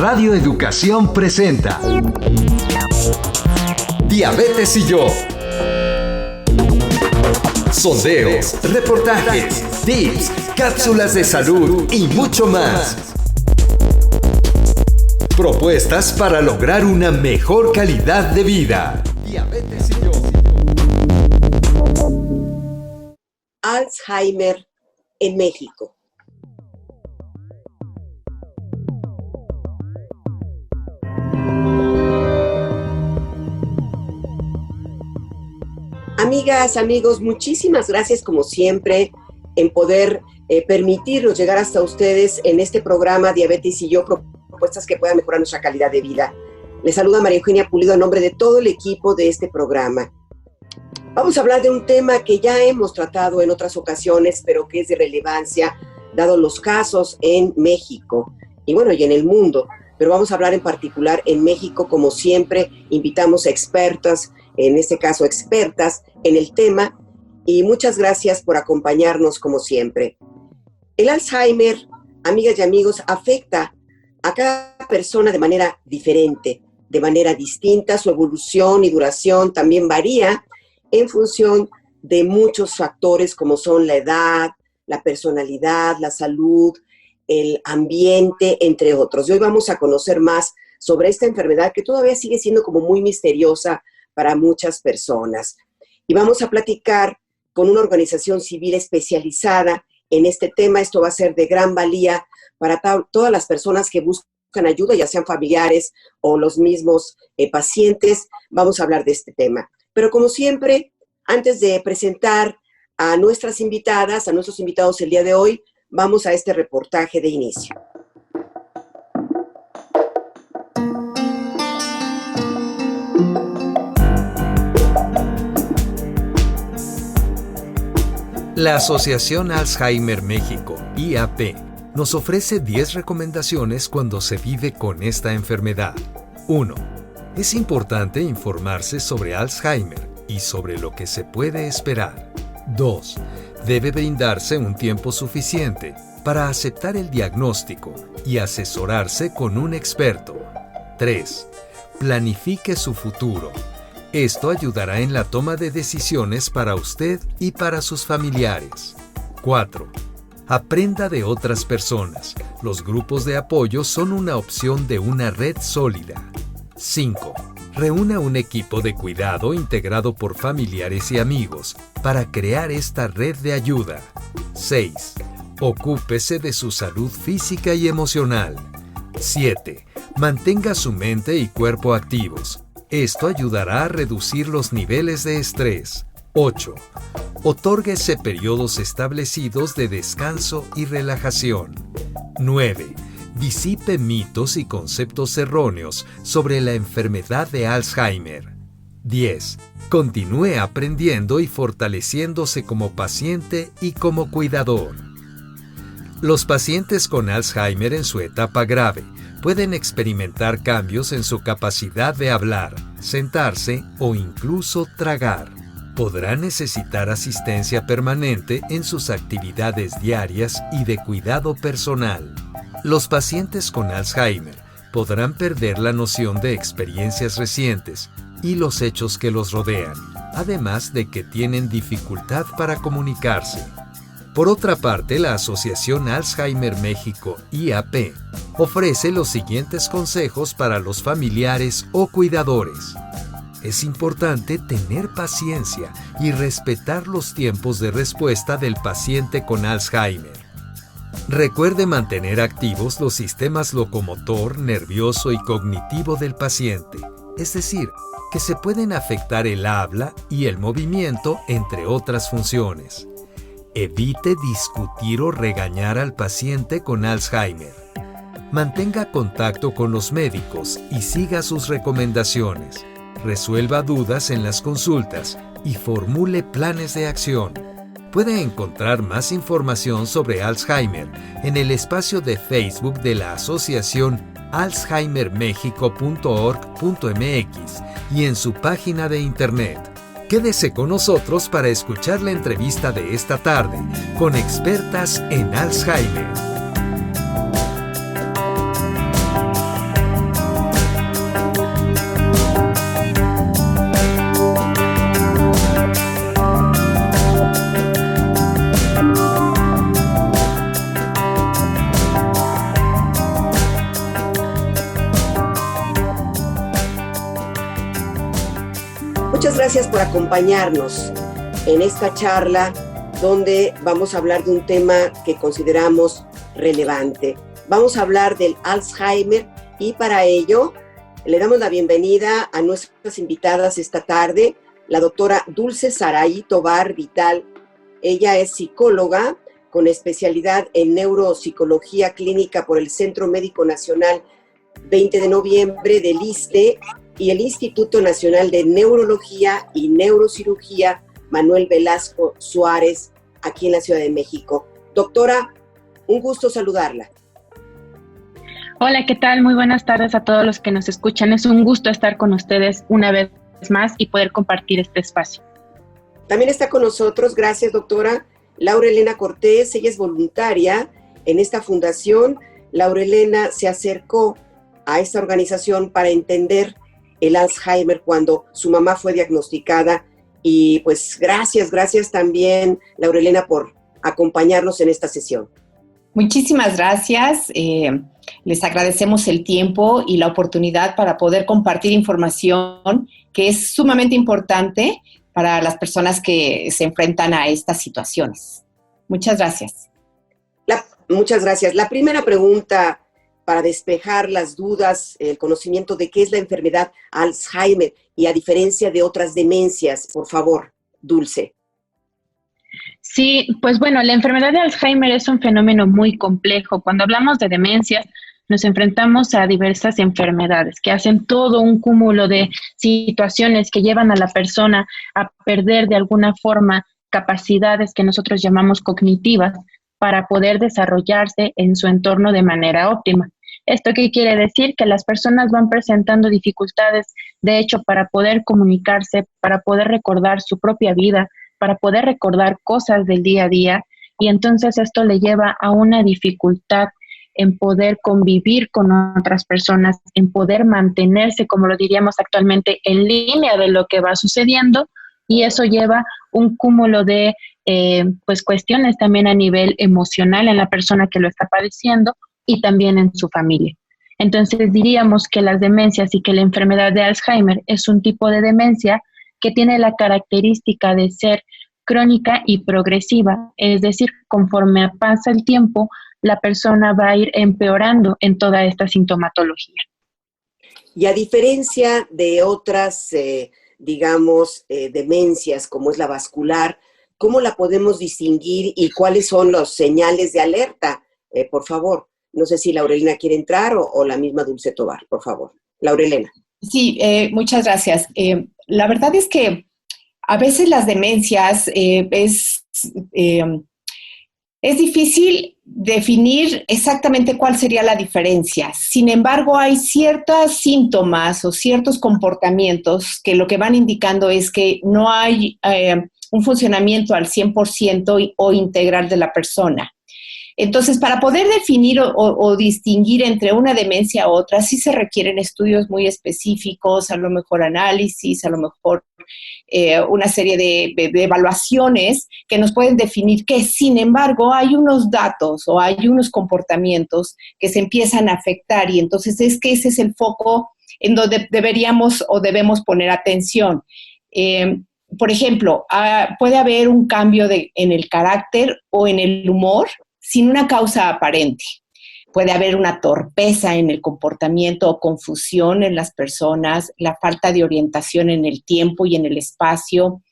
Radio Educación presenta Diabetes y yo. Sondeos, reportajes, tips, cápsulas de salud y mucho más. Propuestas para lograr una mejor calidad de vida. Diabetes y yo. Alzheimer en México. Amigas, amigos, muchísimas gracias como siempre en poder permitirnos llegar hasta ustedes en este programa Diabetes y yo, propuestas que puedan mejorar nuestra calidad de vida. Les saluda María Eugenia Pulido en nombre de todo el equipo de este programa. Vamos a hablar de un tema que ya hemos tratado en otras ocasiones, pero que es de relevancia, dado los casos en México y bueno, y en el mundo. Pero vamos a hablar en particular en México, como siempre, invitamos a expertas, en este caso expertas en el tema, y muchas gracias por acompañarnos como siempre. El Alzheimer, amigas y amigos, afecta a cada persona de manera diferente, de manera distinta. Su evolución y duración también varía en función de muchos factores como son la edad, la personalidad, la salud, el ambiente, entre otros. Y hoy vamos a conocer más sobre esta enfermedad que todavía sigue siendo como muy misteriosa para muchas personas. Y vamos a platicar con una organización civil especializada en este tema. Esto va a ser de gran valía para todas las personas que buscan ayuda, ya sean familiares o los mismos pacientes. Vamos a hablar de este tema. Pero como siempre, antes de presentar a nuestras invitadas, a nuestros invitados el día de hoy, vamos a este reportaje de inicio. La Asociación Alzheimer México, IAP, nos ofrece 10 recomendaciones cuando se vive con esta enfermedad. 1. Es importante informarse sobre Alzheimer y sobre lo que se puede esperar. 2. Debe brindarse un tiempo suficiente para aceptar el diagnóstico y asesorarse con un experto. 3. Planifique su futuro. Esto ayudará en la toma de decisiones para usted y para sus familiares. 4. Aprenda de otras personas. Los grupos de apoyo son una opción de una red sólida. 5. Reúna un equipo de cuidado integrado por familiares y amigos para crear esta red de ayuda. 6. Ocúpese de su salud física y emocional. 7. Mantenga su mente y cuerpo activos. Esto ayudará a reducir los niveles de estrés. 8. Otórguese periodos establecidos de descanso y relajación. 9. Disipe mitos y conceptos erróneos sobre la enfermedad de Alzheimer. 10. Continúe aprendiendo y fortaleciéndose como paciente y como cuidador. Los pacientes con Alzheimer en su etapa grave pueden experimentar cambios en su capacidad de hablar, sentarse o incluso tragar. Podrán necesitar asistencia permanente en sus actividades diarias y de cuidado personal. Los pacientes con Alzheimer podrán perder la noción de experiencias recientes y los hechos que los rodean, además de que tienen dificultad para comunicarse. Por otra parte, la Asociación Alzheimer México, IAP, ofrece los siguientes consejos para los familiares o cuidadores. Es importante tener paciencia y respetar los tiempos de respuesta del paciente con Alzheimer. Recuerde mantener activos los sistemas locomotor, nervioso y cognitivo del paciente, es decir, que se pueden afectar el habla y el movimiento, entre otras funciones. Evite discutir o regañar al paciente con Alzheimer. Mantenga contacto con los médicos y siga sus recomendaciones. Resuelva dudas en las consultas y formule planes de acción. Puede encontrar más información sobre Alzheimer en el espacio de Facebook de la Asociación alzheimermexico.org.mx y en su página de internet. Quédese con nosotros para escuchar la entrevista de esta tarde con expertas en Alzheimer. gracias por acompañarnos en esta charla donde vamos a hablar de un tema que consideramos relevante. Vamos a hablar del Alzheimer y para ello le damos la bienvenida a nuestras invitadas esta tarde, la doctora Dulce Saraí Tovar Vital. Ella es psicóloga con especialidad en neuropsicología clínica por el Centro Médico Nacional 20 de noviembre del ISSSTE y el Instituto Nacional de Neurología y Neurocirugía Manuel Velasco Suárez, aquí en la Ciudad de México. Doctora, un gusto saludarla. Hola, ¿qué tal? Muy buenas tardes a todos los que nos escuchan. Es un gusto estar con ustedes una vez más y poder compartir este espacio. También está con nosotros, gracias doctora, Laura Elena Cortés. Ella es voluntaria en esta fundación. Laura Elena se acercó a esta organización para entender el Alzheimer cuando su mamá fue diagnosticada. Y pues gracias también, Laura Elena, por acompañarnos en esta sesión. Muchísimas gracias. Les agradecemos el tiempo y la oportunidad para poder compartir información que es sumamente importante para las personas que se enfrentan a estas situaciones. Muchas gracias. Muchas gracias. La primera pregunta para despejar las dudas, el conocimiento de qué es la enfermedad Alzheimer y a diferencia de otras demencias, por favor, Dulce. Sí, pues bueno, la enfermedad de Alzheimer es un fenómeno muy complejo. Cuando hablamos de demencias, nos enfrentamos a diversas enfermedades que hacen todo un cúmulo de situaciones que llevan a la persona a perder de alguna forma capacidades que nosotros llamamos cognitivas para poder desarrollarse en su entorno de manera óptima. ¿Esto qué quiere decir? Que las personas van presentando dificultades, de hecho, para poder comunicarse, para poder recordar su propia vida, para poder recordar cosas del día a día, y entonces esto le lleva a una dificultad en poder convivir con otras personas, en poder mantenerse, como lo diríamos actualmente, en línea de lo que va sucediendo, y eso lleva un cúmulo de pues cuestiones también a nivel emocional en la persona que lo está padeciendo y también en su familia. Entonces diríamos que las demencias y que la enfermedad de Alzheimer es un tipo de demencia que tiene la característica de ser crónica y progresiva, es decir, conforme pasa el tiempo, la persona va a ir empeorando en toda esta sintomatología. Y a diferencia de otras, demencias como es la vascular, ¿cómo la podemos distinguir y cuáles son los señales de alerta? Por favor, no sé si Laurelena quiere entrar o la misma Dulce Tovar, por favor. Laurelena. Sí, muchas gracias. La verdad es que a veces las demencias es difícil definir exactamente cuál sería la diferencia. Sin embargo, hay ciertos síntomas o ciertos comportamientos que lo que van indicando es que no hay un funcionamiento al 100% o integral de la persona. Entonces, para poder definir o distinguir entre una demencia u otra, sí se requieren estudios muy específicos, a lo mejor análisis, a lo mejor una serie de evaluaciones que nos pueden definir que, sin embargo, hay unos datos o hay unos comportamientos que se empiezan a afectar y entonces es que ese es el foco en donde deberíamos o debemos poner atención. Por ejemplo, puede haber un cambio en el carácter o en el humor sin una causa aparente. Puede haber una torpeza en el comportamiento o confusión en las personas, la falta de orientación en el tiempo y en el espacio.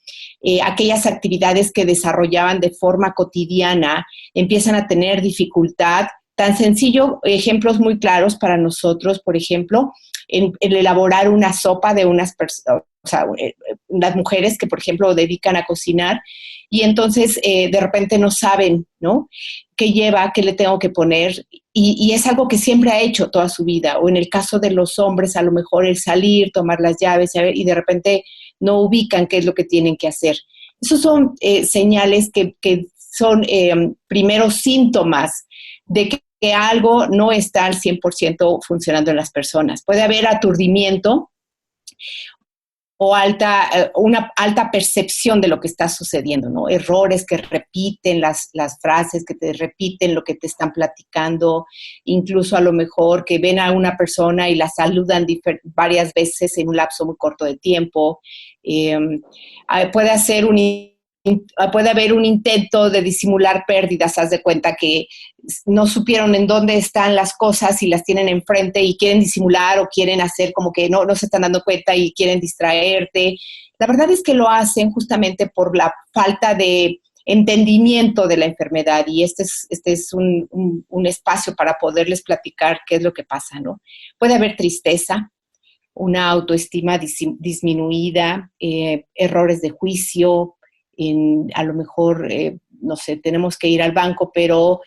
Aquellas actividades que desarrollaban de forma cotidiana empiezan a tener dificultad. Tan sencillo, ejemplos muy claros para nosotros, por ejemplo, en elaborar una sopa de unas personas, o sea, las mujeres que, por ejemplo, dedican a cocinar y entonces de repente no saben, ¿no?, qué lleva, qué le tengo que poner y es algo que siempre ha hecho toda su vida. O en el caso de los hombres, a lo mejor el salir, tomar las llaves y de repente no ubican qué es lo que tienen que hacer. Esos son señales que son primeros síntomas de que algo no está al 100% funcionando en las personas. Puede haber aturdimiento o una alta percepción de lo que está sucediendo, ¿no? Errores que repiten las frases, que te repiten lo que te están platicando, incluso a lo mejor que ven a una persona y la saludan varias veces en un lapso muy corto de tiempo. Puede haber un intento de disimular pérdidas. Haz de cuenta que no supieron en dónde están las cosas y las tienen enfrente y quieren disimular o quieren hacer como que no se están dando cuenta y quieren distraerte. La verdad es que lo hacen justamente por la falta de entendimiento de la enfermedad, y este es un espacio para poderles platicar qué es lo que pasa, ¿no? Puede haber tristeza, una autoestima disminuida, errores de juicio, a lo mejor, no sé, tenemos que ir al banco, pero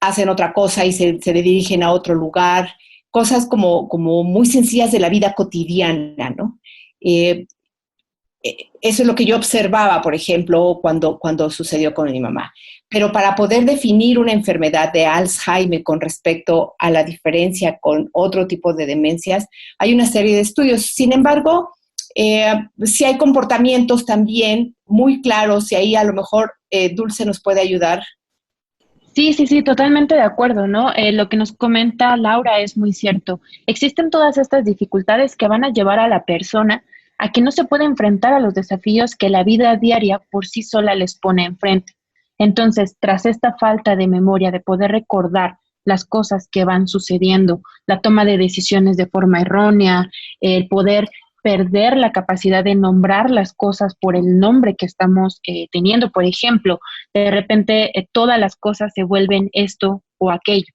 hacen otra cosa y se dirigen a otro lugar, cosas como muy sencillas de la vida cotidiana, ¿no? Eso es lo que yo observaba, por ejemplo, cuando sucedió con mi mamá. Pero para poder definir una enfermedad de Alzheimer con respecto a la diferencia con otro tipo de demencias, hay una serie de estudios. Sin embargo, sí hay comportamientos también muy claros, y ahí a lo mejor Dulce nos puede ayudar. Sí, totalmente de acuerdo, ¿no? Lo que nos comenta Laura es muy cierto. Existen todas estas dificultades que van a llevar a la persona a que no se pueda enfrentar a los desafíos que la vida diaria por sí sola les pone enfrente. Entonces, tras esta falta de memoria, de poder recordar las cosas que van sucediendo, la toma de decisiones de forma errónea, el poder perder la capacidad de nombrar las cosas por el nombre que estamos teniendo. Por ejemplo, de repente todas las cosas se vuelven esto o aquello,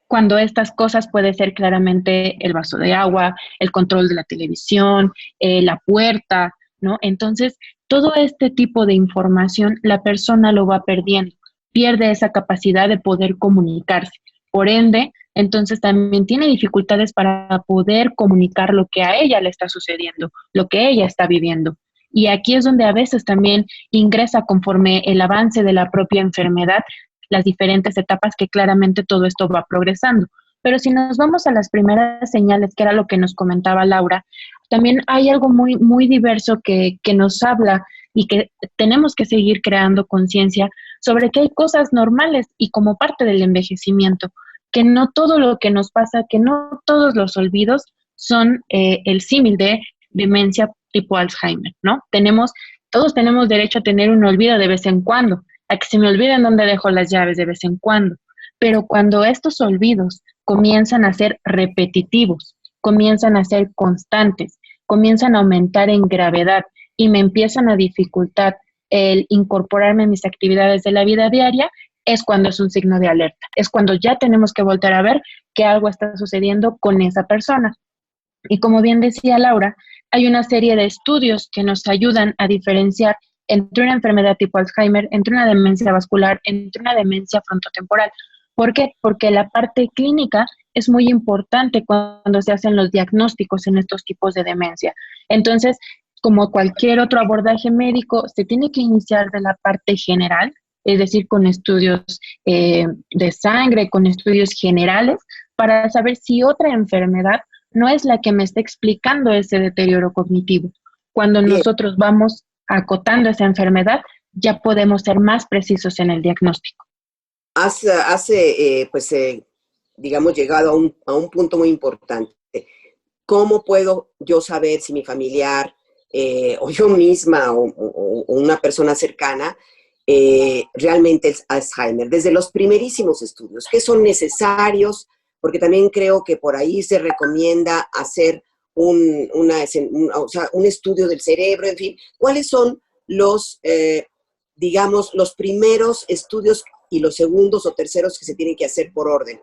cuando estas cosas puede ser claramente el vaso de agua, el control de la televisión, la puerta, ¿no? Entonces, todo este tipo de información la persona lo va perdiendo, pierde esa capacidad de poder comunicarse. Por ende, entonces también tiene dificultades para poder comunicar lo que a ella le está sucediendo, lo que ella está viviendo. Y aquí es donde a veces también ingresa, conforme el avance de la propia enfermedad, las diferentes etapas, que claramente todo esto va progresando. Pero si nos vamos a las primeras señales, que era lo que nos comentaba Laura, también hay algo muy, muy diverso que nos habla, y que tenemos que seguir creando conciencia sobre que hay cosas normales y como parte del envejecimiento, que no todo lo que nos pasa, que no todos los olvidos son el símil de demencia tipo Alzheimer, ¿no? Todos tenemos derecho a tener un olvido de vez en cuando, a que se me olviden dónde dejo las llaves de vez en cuando. Pero cuando estos olvidos comienzan a ser repetitivos, comienzan a ser constantes, comienzan a aumentar en gravedad y me empiezan a dificultar el incorporarme en mis actividades de la vida diaria, es cuando es un signo de alerta. Es cuando ya tenemos que volver a ver que algo está sucediendo con esa persona. Y como bien decía Laura, hay una serie de estudios que nos ayudan a diferenciar entre una enfermedad tipo Alzheimer, entre una demencia vascular, entre una demencia frontotemporal. ¿Por qué? Porque la parte clínica es muy importante cuando se hacen los diagnósticos en estos tipos de demencia. Entonces, como cualquier otro abordaje médico, se tiene que iniciar de la parte general, es decir, con estudios de sangre, con estudios generales, para saber si otra enfermedad no es la que me está explicando ese deterioro cognitivo. Cuando nosotros vamos acotando esa enfermedad, ya podemos ser más precisos en el diagnóstico. Digamos, llegado a un punto muy importante. ¿Cómo puedo yo saber si mi familiar o yo misma o una persona cercana realmente es Alzheimer? Desde los primerísimos estudios, ¿qué son necesarios? Porque también creo que por ahí se recomienda hacer un estudio del cerebro, en fin. ¿Cuáles son los primeros estudios y los segundos o terceros que se tienen que hacer por orden?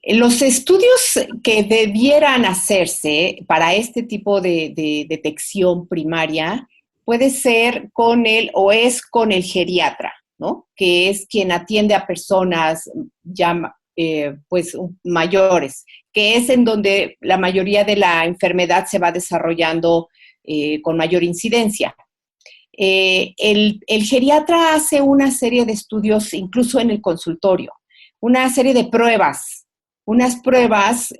Los estudios que debieran hacerse para este tipo de detección primaria puede ser con el geriatra, ¿no? Que es quien atiende a personas ya mayores, que es en donde la mayoría de la enfermedad se va desarrollando con mayor incidencia. El geriatra hace una serie de estudios, incluso en el consultorio, una serie de pruebas unas pruebas,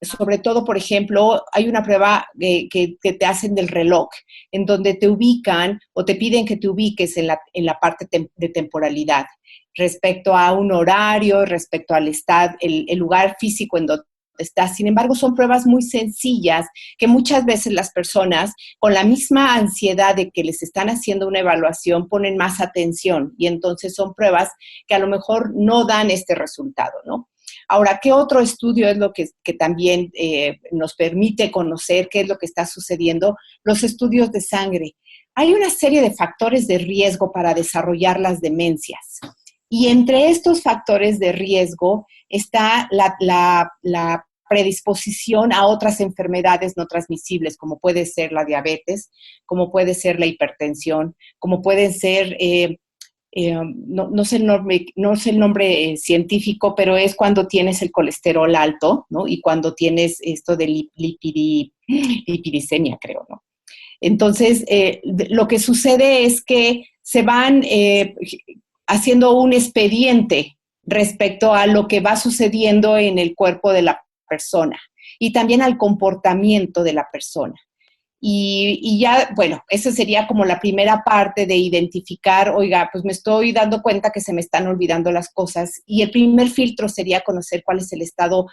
sobre todo, por ejemplo, hay una prueba que te hacen del reloj, en donde te ubican o te piden que te ubiques en la parte de temporalidad, respecto a un horario, respecto al el lugar físico en donde estás. Sin embargo, son pruebas muy sencillas que muchas veces las personas, con la misma ansiedad de que les están haciendo una evaluación, ponen más atención, y entonces son pruebas que a lo mejor no dan este resultado, ¿no? Ahora, ¿qué otro estudio es lo que también nos permite conocer qué es lo que está sucediendo? Los estudios de sangre. Hay una serie de factores de riesgo para desarrollar las demencias. Y entre estos factores de riesgo está la predisposición a otras enfermedades no transmisibles, como puede ser la diabetes, como puede ser la hipertensión, como pueden ser... no sé el nombre científico, pero es cuando tienes el colesterol alto, ¿no? Y cuando tienes esto de lipidemia, creo, ¿no? Entonces, lo que sucede es que se van haciendo un expediente respecto a lo que va sucediendo en el cuerpo de la persona y también al comportamiento de la persona. Y ya, bueno, esa sería como la primera parte de identificar, oiga, pues me estoy dando cuenta que se me están olvidando las cosas. Y el primer filtro sería conocer cuál es el estado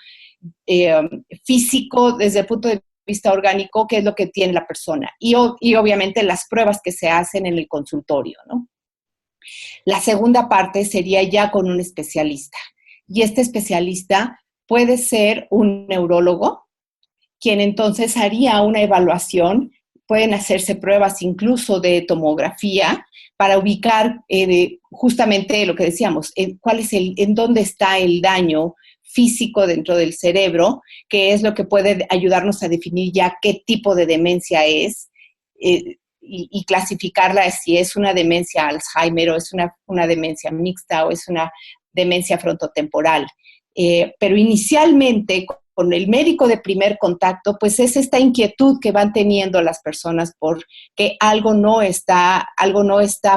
físico desde el punto de vista orgánico, qué es lo que tiene la persona. Y obviamente las pruebas que se hacen en el consultorio, ¿no? La segunda parte sería ya con un especialista. Y este especialista puede ser un neurólogo, quien entonces haría una evaluación. Pueden hacerse pruebas incluso de tomografía para ubicar justamente lo que decíamos, en dónde está el daño físico dentro del cerebro, que es lo que puede ayudarnos a definir ya qué tipo de demencia es, y clasificarla si es una demencia Alzheimer o es una demencia mixta o es una demencia frontotemporal. Pero inicialmente, con el médico de primer contacto, pues es esta inquietud que van teniendo las personas por que algo no está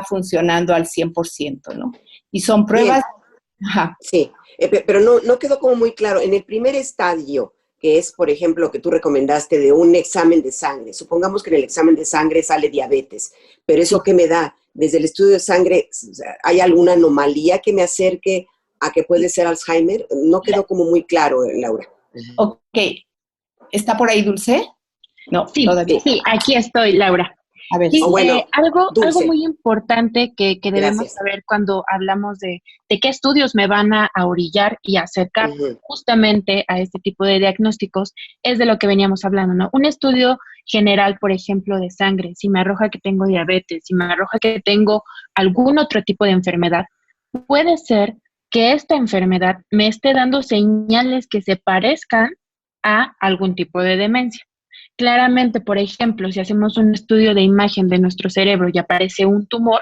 funcionando al 100%, ¿no? Y son pruebas... Ajá. Sí, pero no quedó como muy claro. En el primer estadio, que es, por ejemplo, lo que tú recomendaste de un examen de sangre, supongamos que en el examen de sangre sale diabetes, pero ¿eso qué me da? Desde el estudio de sangre, ¿hay alguna anomalía que me acerque a que puede ser Alzheimer? No quedó como muy claro, Laura. Ok. ¿Está por ahí Dulce? No, sí, todavía. Sí, aquí estoy, Laura. A ver. Sí, bueno, algo Dulce. muy importante que debemos Gracias. saber cuando hablamos de qué estudios me van a orillar y acercar justamente a este tipo de diagnósticos es de lo que veníamos hablando, ¿no? Un estudio general, por ejemplo, de sangre, si me arroja que tengo diabetes, si me arroja que tengo algún otro tipo de enfermedad, puede ser que esta enfermedad me esté dando señales que se parezcan a algún tipo de demencia. Claramente, por ejemplo, si hacemos un estudio de imagen de nuestro cerebro y aparece un tumor,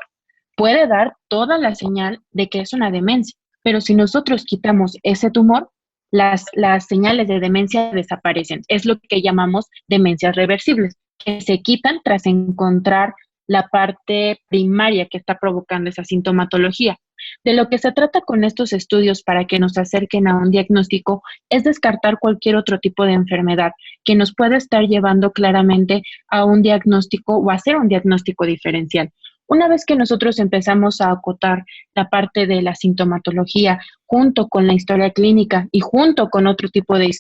puede dar toda la señal de que es una demencia. Pero si nosotros quitamos ese tumor, las señales de demencia desaparecen. Es lo que llamamos demencias reversibles, que se quitan tras encontrar la parte primaria que está provocando esa sintomatología. De lo que se trata con estos estudios para que nos acerquen a un diagnóstico es descartar cualquier otro tipo de enfermedad que nos pueda estar llevando claramente a un diagnóstico o a hacer un diagnóstico diferencial. Una vez que nosotros empezamos a acotar la parte de la sintomatología junto con la historia clínica y junto con otro tipo de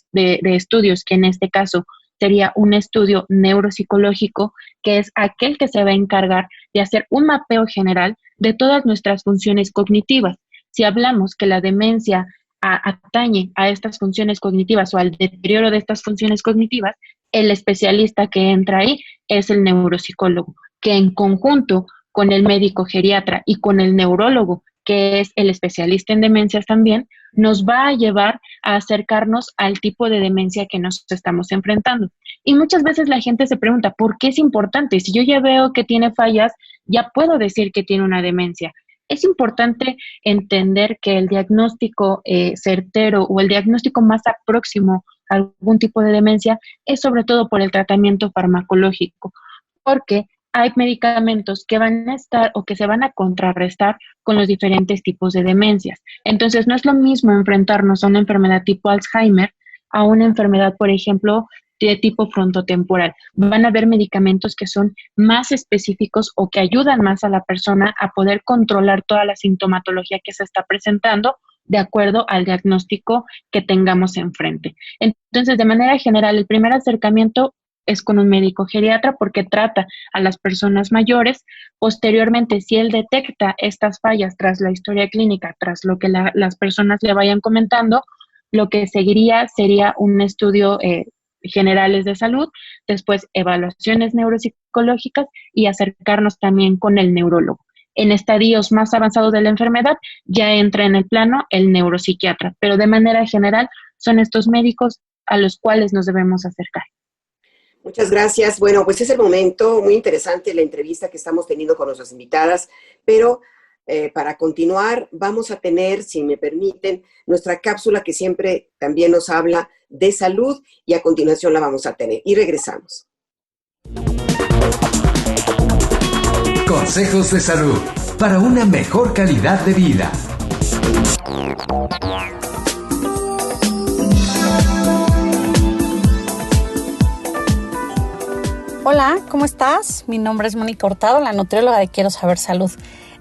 estudios, que en este caso sería un estudio neuropsicológico, que es aquel que se va a encargar de hacer un mapeo general de todas nuestras funciones cognitivas. Si hablamos que la demencia atañe a estas funciones cognitivas o al deterioro de estas funciones cognitivas, el especialista que entra ahí es el neuropsicólogo, que en conjunto con el médico geriatra y con el neurólogo, que es el especialista en demencias también, nos va a llevar a acercarnos al tipo de demencia que nos estamos enfrentando. Y muchas veces la gente se pregunta, ¿por qué es importante? Si yo ya veo que tiene fallas, ya puedo decir que tiene una demencia. Es importante entender que el diagnóstico certero o el diagnóstico más próximo a algún tipo de demencia es sobre todo por el tratamiento farmacológico, porque hay medicamentos que van a estar o que se van a contrarrestar con los diferentes tipos de demencias. Entonces, no es lo mismo enfrentarnos a una enfermedad tipo Alzheimer a una enfermedad, por ejemplo, de tipo frontotemporal. Van a haber medicamentos que son más específicos o que ayudan más a la persona a poder controlar toda la sintomatología que se está presentando de acuerdo al diagnóstico que tengamos enfrente. Entonces, de manera general, el primer acercamiento es con un médico geriatra porque trata a las personas mayores. Posteriormente, si él detecta estas fallas tras la historia clínica, tras lo que las personas le vayan comentando, lo que seguiría sería un estudio generales de salud, después evaluaciones neuropsicológicas y acercarnos también con el neurólogo. En estadios más avanzados de la enfermedad ya entra en el plano el neuropsiquiatra, pero de manera general son estos médicos a los cuales nos debemos acercar. Muchas gracias. Bueno, pues es el momento, muy interesante la entrevista que estamos teniendo con nuestras invitadas, pero para continuar vamos a tener, si me permiten, nuestra cápsula que siempre también nos habla de salud y a continuación la vamos a tener. Y regresamos. Consejos de salud para una mejor calidad de vida. Hola, ¿cómo estás? Mi nombre es Mónica Hurtado, la nutrióloga de Quiero Saber Salud.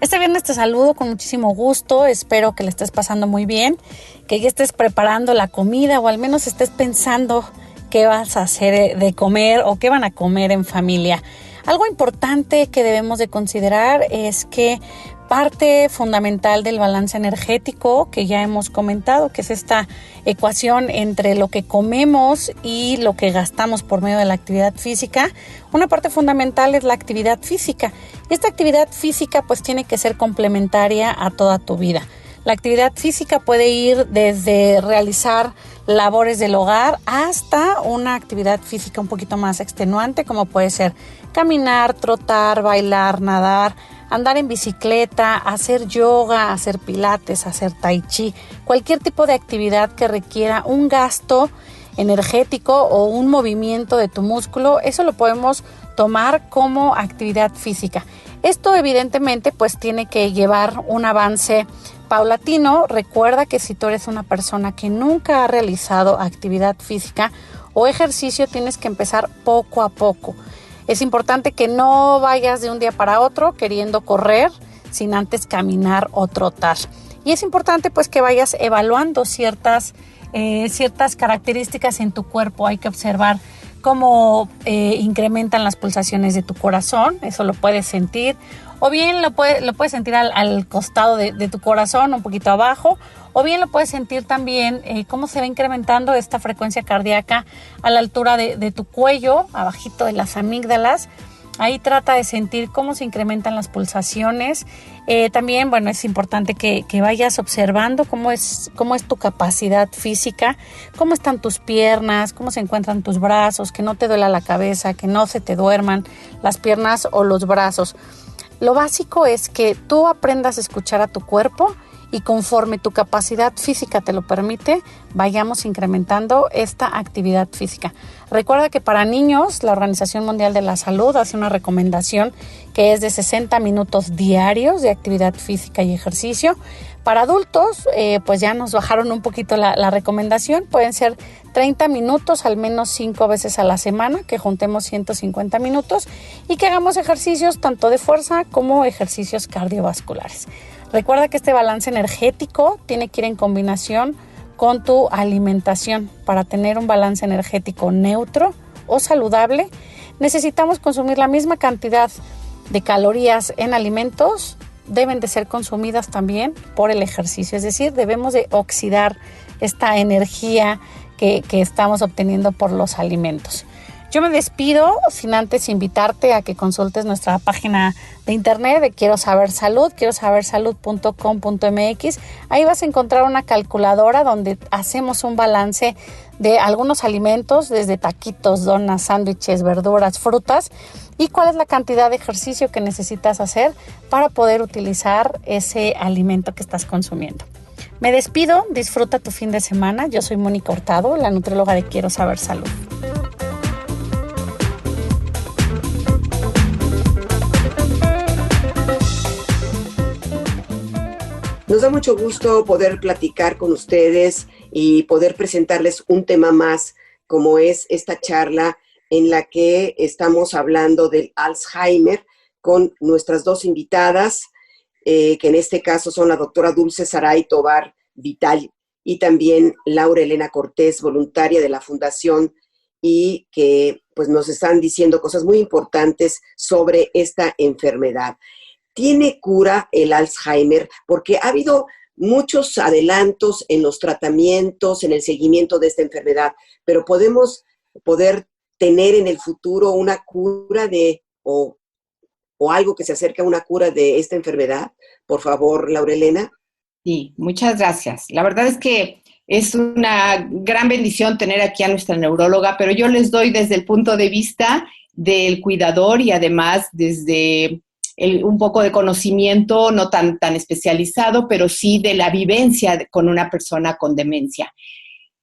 Este viernes te saludo con muchísimo gusto, espero que le estés pasando muy bien, que ya estés preparando la comida o al menos estés pensando qué vas a hacer de comer o qué van a comer en familia. Algo importante que debemos de considerar es que parte fundamental del balance energético que ya hemos comentado, que es esta ecuación entre lo que comemos y lo que gastamos por medio de la actividad física, una parte fundamental es la actividad física. Esta actividad física pues tiene que ser complementaria a toda tu vida. La actividad física puede ir desde realizar labores del hogar hasta una actividad física un poquito más extenuante, como puede ser caminar, trotar, bailar, nadar, andar en bicicleta, hacer yoga, hacer pilates, hacer tai chi, cualquier tipo de actividad que requiera un gasto energético o un movimiento de tu músculo, eso lo podemos tomar como actividad física. Esto evidentemente pues tiene que llevar un avance paulatino. Recuerda que si tú eres una persona que nunca ha realizado actividad física o ejercicio, tienes que empezar poco a poco. Es importante que no vayas de un día para otro queriendo correr sin antes caminar o trotar. Y es importante pues que vayas evaluando ciertas características en tu cuerpo. Hay que observar cómo incrementan las pulsaciones de tu corazón, eso lo puedes sentir. O bien lo puedes sentir al costado de tu corazón, un poquito abajo, o bien lo puedes sentir también cómo se va incrementando esta frecuencia cardíaca a la altura de tu cuello, abajito de las amígdalas. Ahí trata de sentir cómo se incrementan las pulsaciones. También, bueno, es importante que vayas observando cómo es tu capacidad física, cómo están tus piernas, cómo se encuentran tus brazos, que no te duela la cabeza, que no se te duerman las piernas o los brazos. Lo básico es que tú aprendas a escuchar a tu cuerpo y conforme tu capacidad física te lo permite, vayamos incrementando esta actividad física. Recuerda que para niños, la Organización Mundial de la Salud hace una recomendación que es de 60 minutos diarios de actividad física y ejercicio. Para adultos, pues ya nos bajaron un poquito la recomendación. Pueden ser 30 minutos, al menos 5 veces a la semana, que juntemos 150 minutos y que hagamos ejercicios tanto de fuerza como ejercicios cardiovasculares. Recuerda que este balance energético tiene que ir en combinación con tu alimentación. Para tener un balance energético neutro o saludable, necesitamos consumir la misma cantidad de calorías en alimentos, deben de ser consumidas también por el ejercicio. Es decir, debemos de oxidar esta energía que estamos obteniendo por los alimentos. Yo me despido sin antes invitarte a que consultes nuestra página de internet de Quiero Saber Salud, quierosabersalud.com.mx. Ahí vas a encontrar una calculadora donde hacemos un balance de algunos alimentos, desde taquitos, donas, sándwiches, verduras, frutas, y cuál es la cantidad de ejercicio que necesitas hacer para poder utilizar ese alimento que estás consumiendo. Me despido, disfruta tu fin de semana. Yo soy Mónica Hurtado, la nutrióloga de Quiero Saber Salud. Nos da mucho gusto poder platicar con ustedes y poder presentarles un tema más, como es esta charla en la que estamos hablando del Alzheimer con nuestras dos invitadas, que en este caso son la doctora Dulce Saray Tovar Vital y también Laura Elena Cortés, voluntaria de la Fundación, y que pues nos están diciendo cosas muy importantes sobre esta enfermedad. ¿Tiene cura el Alzheimer? Porque ha habido muchos adelantos en los tratamientos, en el seguimiento de esta enfermedad, pero poder tener en el futuro una cura o algo que se acerque a una cura de esta enfermedad. Por favor, Laura Elena. Sí, muchas gracias. La verdad es que es una gran bendición tener aquí a nuestra neuróloga, pero yo les doy desde el punto de vista del cuidador y además desde un poco de conocimiento, no tan especializado, pero sí de la vivencia con una persona con demencia.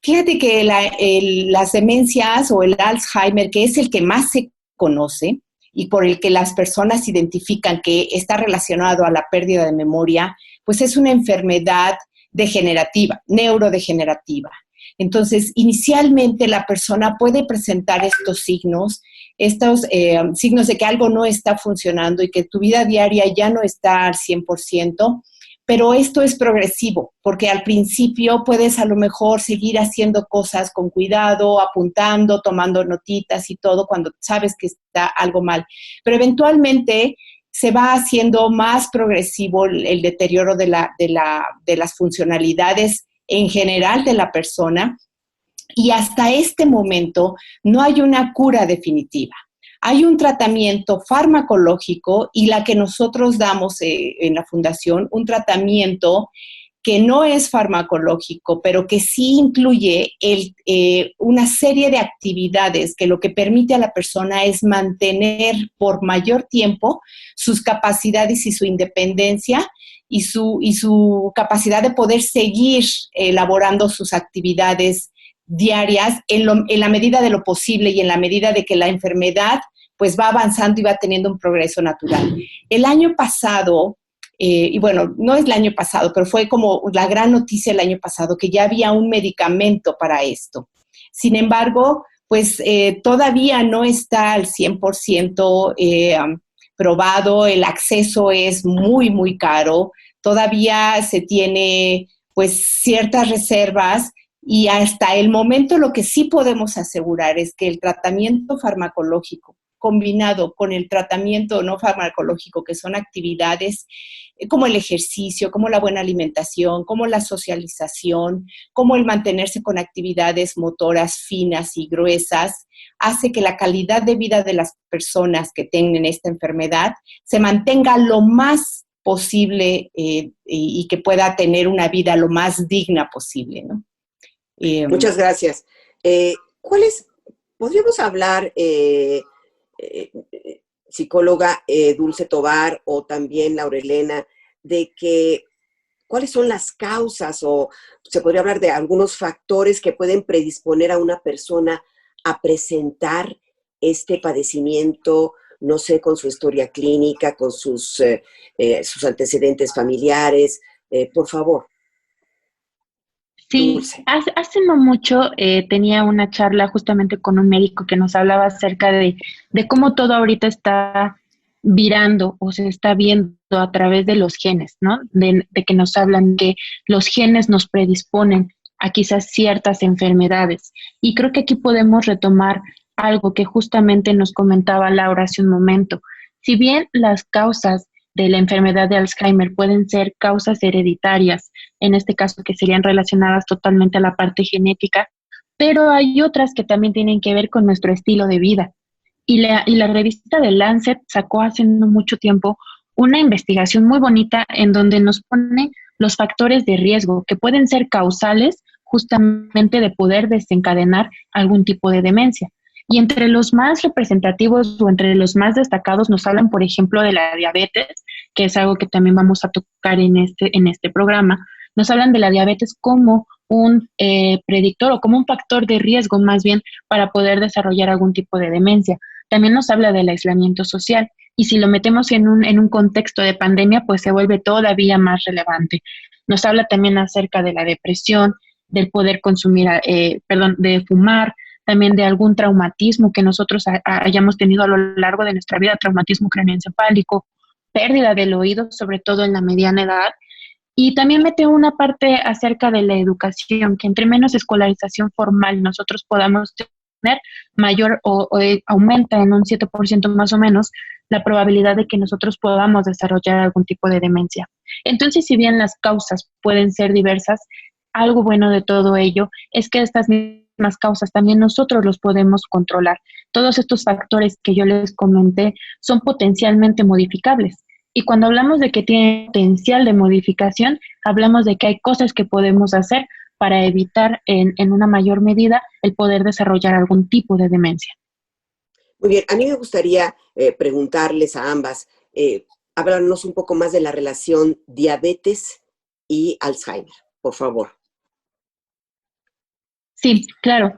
Fíjate que las demencias o el Alzheimer, que es el que más se conoce y por el que las personas identifican que está relacionado a la pérdida de memoria, pues es una enfermedad degenerativa, neurodegenerativa. Entonces, inicialmente la persona puede presentar estos signos de que algo no está funcionando y que tu vida diaria ya no está al 100%, pero esto es progresivo, porque al principio puedes a lo mejor seguir haciendo cosas con cuidado, apuntando, tomando notitas y todo cuando sabes que está algo mal. Pero eventualmente se va haciendo más progresivo el deterioro de las funcionalidades en general de la persona, y hasta este momento no hay una cura definitiva. Hay un tratamiento farmacológico y la que nosotros damos en la Fundación, un tratamiento que no es farmacológico, pero que sí incluye una serie de actividades que lo que permite a la persona es mantener por mayor tiempo sus capacidades y su independencia y su capacidad de poder seguir elaborando sus actividades diarias en la medida de lo posible y en la medida de que la enfermedad pues va avanzando y va teniendo un progreso natural. El año pasado, y bueno, no es el año pasado, pero fue como la gran noticia el año pasado, que ya había un medicamento para esto. Sin embargo, pues todavía no está al 100% probado, el acceso es muy, muy caro, todavía se tiene pues ciertas reservas. Y hasta el momento lo que sí podemos asegurar es que el tratamiento farmacológico combinado con el tratamiento no farmacológico, que son actividades como el ejercicio, como la buena alimentación, como la socialización, como el mantenerse con actividades motoras finas y gruesas, hace que la calidad de vida de las personas que tienen esta enfermedad se mantenga lo más posible y que pueda tener una vida lo más digna posible, ¿no? Muchas gracias. Podríamos hablar, psicóloga Dulce Tovar o también Laura Elena, de cuáles son las causas, o se podría hablar de algunos factores que pueden predisponer a una persona a presentar este padecimiento, no sé, con su historia clínica, con sus antecedentes familiares. Por favor. Sí, hace no mucho tenía una charla justamente con un médico que nos hablaba acerca de cómo todo ahorita está virando o se está viendo a través de los genes, ¿no? De que nos hablan que los genes nos predisponen a quizás ciertas enfermedades. Y creo que aquí podemos retomar algo que justamente nos comentaba Laura hace un momento. Si bien las causas de la enfermedad de Alzheimer pueden ser causas hereditarias, en este caso que serían relacionadas totalmente a la parte genética, pero hay otras que también tienen que ver con nuestro estilo de vida. Y la revista The Lancet sacó hace no mucho tiempo una investigación muy bonita en donde nos pone los factores de riesgo que pueden ser causales justamente de poder desencadenar algún tipo de demencia. Y entre los más representativos o entre los más destacados nos hablan, por ejemplo, de la diabetes, que es algo que también vamos a tocar en este programa. Nos hablan de la diabetes como un predictor o como un factor de riesgo más bien para poder desarrollar algún tipo de demencia. También nos habla del aislamiento social, y si lo metemos en un contexto de pandemia, pues se vuelve todavía más relevante. Nos habla también acerca de la depresión, del poder consumir, de fumar, también de algún traumatismo que nosotros hayamos tenido a lo largo de nuestra vida, traumatismo craneoencefálico, pérdida del oído, sobre todo en la mediana edad. Y también mete una parte acerca de la educación, que entre menos escolarización formal nosotros podamos tener, mayor aumenta en un 7% más o menos la probabilidad de que nosotros podamos desarrollar algún tipo de demencia. Entonces, si bien las causas pueden ser diversas, algo bueno de todo ello es que estas mismas causas también nosotros los podemos controlar. Todos estos factores que yo les comenté son potencialmente modificables. Y cuando hablamos de que tiene potencial de modificación, hablamos de que hay cosas que podemos hacer para evitar en una mayor medida el poder desarrollar algún tipo de demencia. Muy bien, a mí me gustaría preguntarles a ambas, hablarnos un poco más de la relación diabetes y Alzheimer, por favor. Sí, claro.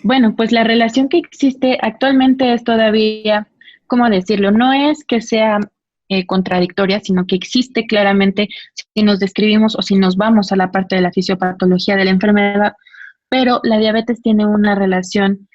Bueno, pues la relación que existe actualmente es todavía, ¿cómo decirlo? No es que sea contradictoria, sino que existe claramente si nos describimos o si nos vamos a la parte de la fisiopatología de la enfermedad, pero la diabetes tiene una relación,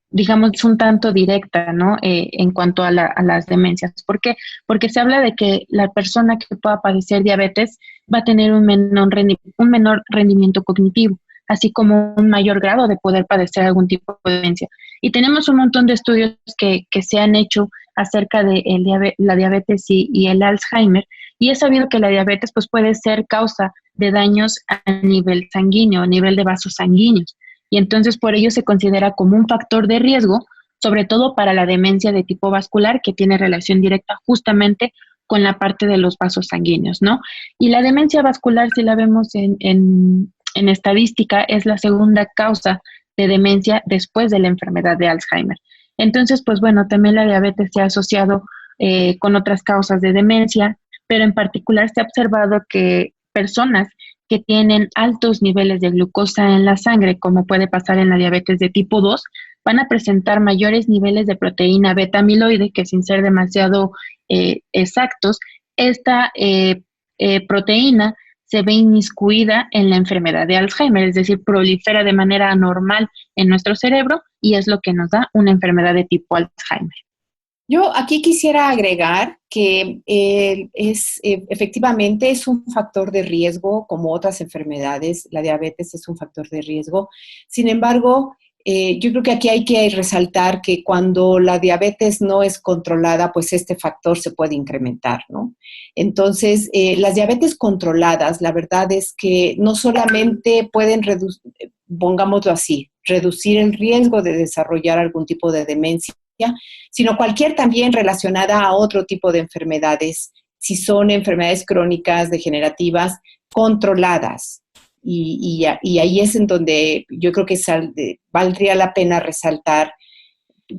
digamos, un tanto directa, ¿no? En cuanto a las demencias. ¿Por qué? Porque se habla de que la persona que pueda padecer diabetes va a tener un menor rendimiento cognitivo, así como un mayor grado de poder padecer algún tipo de demencia. Y tenemos un montón de estudios que se han hecho acerca de la diabetes y el Alzheimer, y es sabido que la diabetes pues, puede ser causa de daños a nivel sanguíneo, a nivel de vasos sanguíneos, y entonces por ello se considera como un factor de riesgo, sobre todo para la demencia de tipo vascular, que tiene relación directa justamente con la parte de los vasos sanguíneos, ¿no? Y la demencia vascular, si la vemos en estadística, es la segunda causa de demencia después de la enfermedad de Alzheimer. Entonces, pues bueno, también la diabetes se ha asociado con otras causas de demencia, pero en particular se ha observado que personas que tienen altos niveles de glucosa en la sangre, como puede pasar en la diabetes de tipo 2, van a presentar mayores niveles de proteína beta amiloide, que sin ser demasiado exactos, esta proteína se ve inmiscuida en la enfermedad de Alzheimer, es decir, prolifera de manera anormal en nuestro cerebro y es lo que nos da una enfermedad de tipo Alzheimer. Yo aquí quisiera agregar que efectivamente es un factor de riesgo, como otras enfermedades, la diabetes es un factor de riesgo. Sin embargo, yo creo que aquí hay que resaltar que cuando la diabetes no es controlada, pues este factor se puede incrementar, ¿no? Entonces, las diabetes controladas, la verdad es que no solamente pueden pongámoslo así, reducir el riesgo de desarrollar algún tipo de demencia, sino cualquier también relacionada a otro tipo de enfermedades, si son enfermedades crónicas, degenerativas, controladas. Y ahí es en donde yo creo que valdría la pena resaltar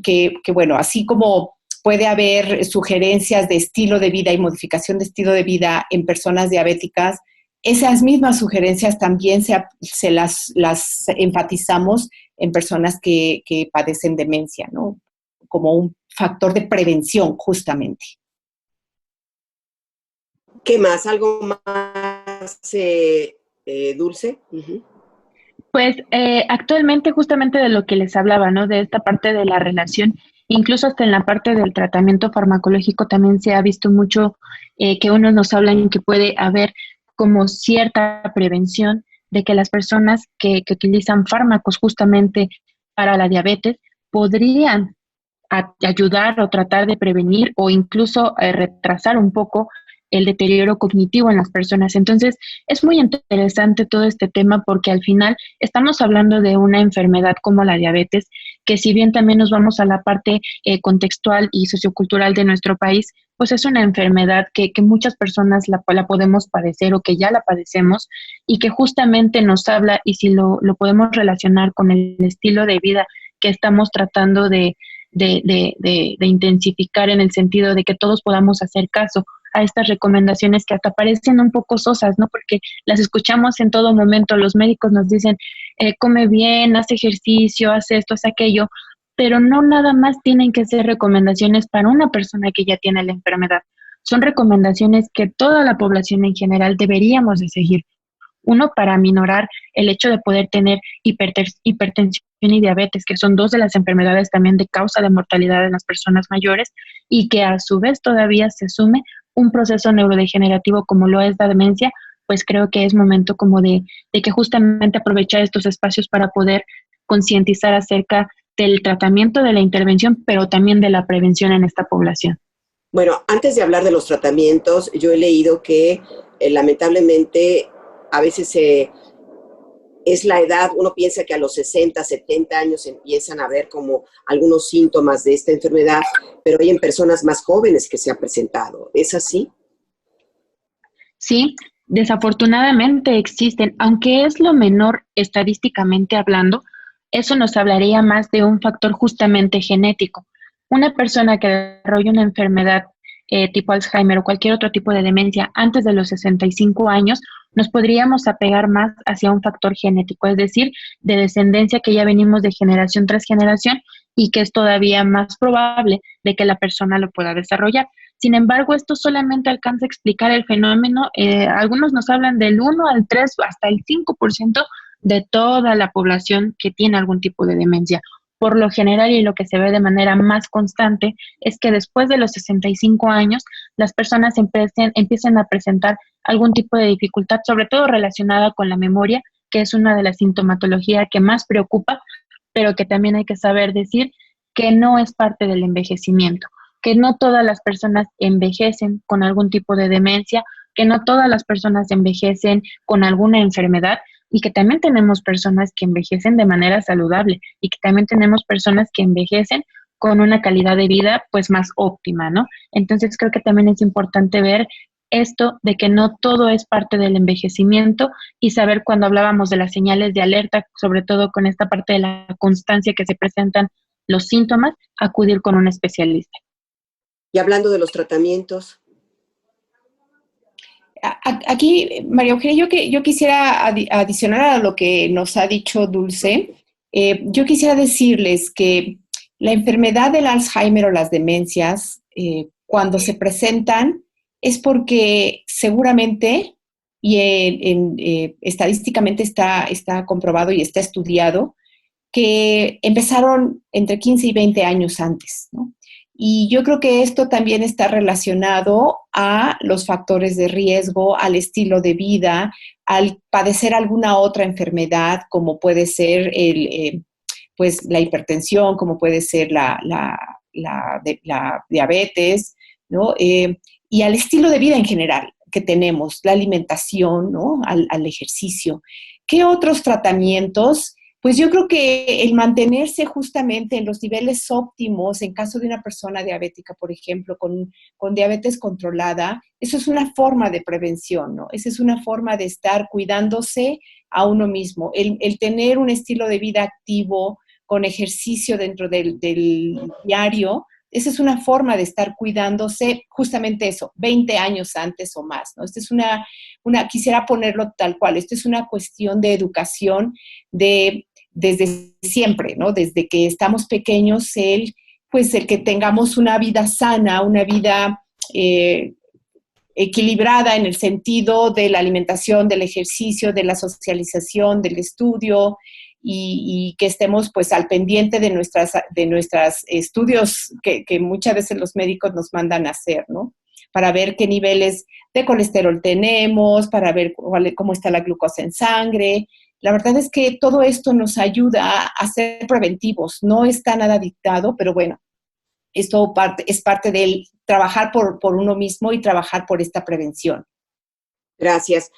que, bueno, así como puede haber sugerencias de estilo de vida y modificación de estilo de vida en personas diabéticas, esas mismas sugerencias también se las enfatizamos en personas que padecen demencia, ¿no? Como un factor de prevención, justamente. ¿Qué más? ¿Algo más, Dulce? Uh-huh. Pues actualmente justamente de lo que les hablaba, ¿no? De esta parte de la relación, incluso hasta en la parte del tratamiento farmacológico también se ha visto mucho que unos nos hablan que puede haber como cierta prevención de que las personas que utilizan fármacos justamente para la diabetes podrían ayudar o tratar de prevenir o incluso retrasar un poco el deterioro cognitivo en las personas. Entonces, es muy interesante todo este tema porque al final estamos hablando de una enfermedad como la diabetes, que si bien también nos vamos a la parte contextual y sociocultural de nuestro país, pues es una enfermedad que muchas personas la podemos padecer o que ya la padecemos y que justamente nos habla, y si lo podemos relacionar con el estilo de vida que estamos tratando de intensificar en el sentido de que todos podamos hacer caso a estas recomendaciones que hasta parecen un poco sosas, ¿no? Porque las escuchamos en todo momento, los médicos nos dicen, come bien, haz ejercicio, haz esto, haz aquello, pero no nada más tienen que ser recomendaciones para una persona que ya tiene la enfermedad. Son recomendaciones que toda la población en general deberíamos de seguir. Uno, para minorar el hecho de poder tener hipertensión y diabetes, que son dos de las enfermedades también de causa de mortalidad en las personas mayores, y que a su vez todavía se sume un proceso neurodegenerativo como lo es la demencia, pues creo que es momento como de que justamente aprovechar estos espacios para poder concientizar acerca del tratamiento, de la intervención, pero también de la prevención en esta población. Bueno, antes de hablar de los tratamientos, yo he leído que lamentablemente a veces es la edad, uno piensa que a los 60, 70 años empiezan a ver como algunos síntomas de esta enfermedad, pero hay en personas más jóvenes que se ha presentado. ¿Es así? Sí, desafortunadamente existen, aunque es lo menor estadísticamente hablando, eso nos hablaría más de un factor justamente genético. Una persona que desarrolla una enfermedad tipo Alzheimer o cualquier otro tipo de demencia antes de los 65 años, nos podríamos apegar más hacia un factor genético, es decir, de descendencia que ya venimos de generación tras generación y que es todavía más probable de que la persona lo pueda desarrollar. Sin embargo, esto solamente alcanza a explicar el fenómeno. Algunos nos hablan del 1 al 3 hasta el 5% de toda la población que tiene algún tipo de demencia. Por lo general y lo que se ve de manera más constante es que después de los 65 años las personas empiezan a presentar algún tipo de dificultad, sobre todo relacionada con la memoria, que es una de las sintomatologías que más preocupa, pero que también hay que saber decir que no es parte del envejecimiento, que no todas las personas envejecen con algún tipo de demencia, que no todas las personas envejecen con alguna enfermedad y que también tenemos personas que envejecen de manera saludable y que también tenemos personas que envejecen con una calidad de vida pues más óptima, ¿no? Entonces creo que también es importante ver esto de que no todo es parte del envejecimiento y saber cuando hablábamos de las señales de alerta, sobre todo con esta parte de la constancia que se presentan los síntomas, acudir con un especialista. Y hablando de los tratamientos. Aquí, María Eugenia, yo quisiera adicionar a lo que nos ha dicho Dulce, yo quisiera decirles que la enfermedad del Alzheimer o las demencias, cuando se presentan, es porque seguramente, y estadísticamente está comprobado y está estudiado, que empezaron entre 15 y 20 años antes, ¿no? Y yo creo que esto también está relacionado a los factores de riesgo, al estilo de vida, al padecer alguna otra enfermedad, como puede ser pues la hipertensión, como puede ser la diabetes, ¿no? Y al estilo de vida en general que tenemos, la alimentación, ¿no? Al ejercicio. ¿Qué otros tratamientos? Pues yo creo que el mantenerse justamente en los niveles óptimos, en caso de una persona diabética, por ejemplo, con diabetes controlada, eso es una forma de prevención, ¿no? Esa es una forma de estar cuidándose a uno mismo. El tener un estilo de vida activo, con ejercicio dentro del diario, esa es una forma de estar cuidándose, justamente eso, 20 años antes o más, ¿no? Esta es quisiera ponerlo tal cual, esto es una cuestión de educación desde siempre, ¿no? Desde que estamos pequeños, el que tengamos una vida sana, una vida equilibrada en el sentido de la alimentación, del ejercicio, de la socialización, del estudio, y que estemos pues al pendiente de nuestras estudios que muchas veces los médicos nos mandan a hacer, ¿no? Para ver qué niveles de colesterol tenemos, para ver cómo está la glucosa en sangre. La verdad es que todo esto nos ayuda a ser preventivos. No está nada dictado, pero bueno, esto es parte del trabajar por uno mismo y trabajar por esta prevención. Gracias.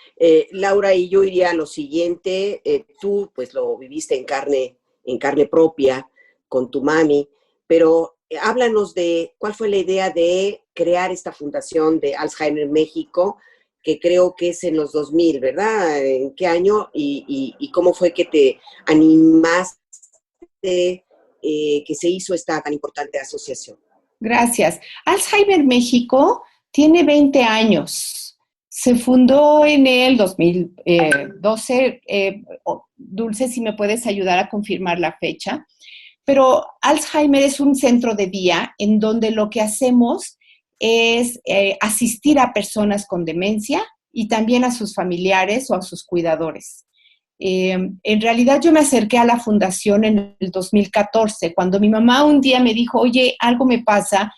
Laura, y yo iría a lo siguiente. Tú pues lo viviste en carne propia con tu mami, pero háblanos de cuál fue la idea de crear esta fundación de Alzheimer México, que creo que es en los 2000, ¿verdad? ¿En qué año? Y cómo fue que te animaste que se hizo esta tan importante asociación. Gracias. Alzheimer México tiene 20 años. Se fundó en el 2012. Dulce, si me puedes ayudar a confirmar la fecha. pero Alzheimer es un centro de día en donde lo que hacemos es asistir a personas con demencia y también a sus familiares o a sus cuidadores. En realidad yo me acerqué a la fundación en el 2014, cuando mi mamá un día me dijo, oye, algo me pasa.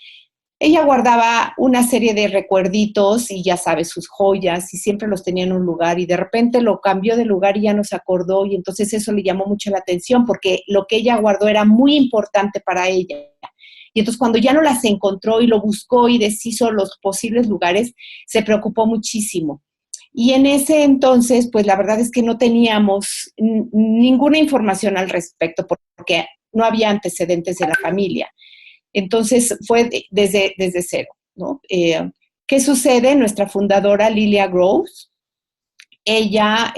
Ella guardaba una serie de recuerditos y ya sabes, sus joyas, y siempre los tenía en un lugar, y de repente lo cambió de lugar y ya no se acordó, y entonces eso le llamó mucho la atención porque lo que ella guardó era muy importante para ella. Y entonces cuando ya no las encontró y lo buscó y deshizo los posibles lugares, se preocupó muchísimo. Y en ese entonces, pues la verdad es que no teníamos ninguna información al respecto porque no había antecedentes de la familia. Entonces fue desde cero, ¿no? ¿Qué sucede? Nuestra fundadora, Lilia Groves, ella,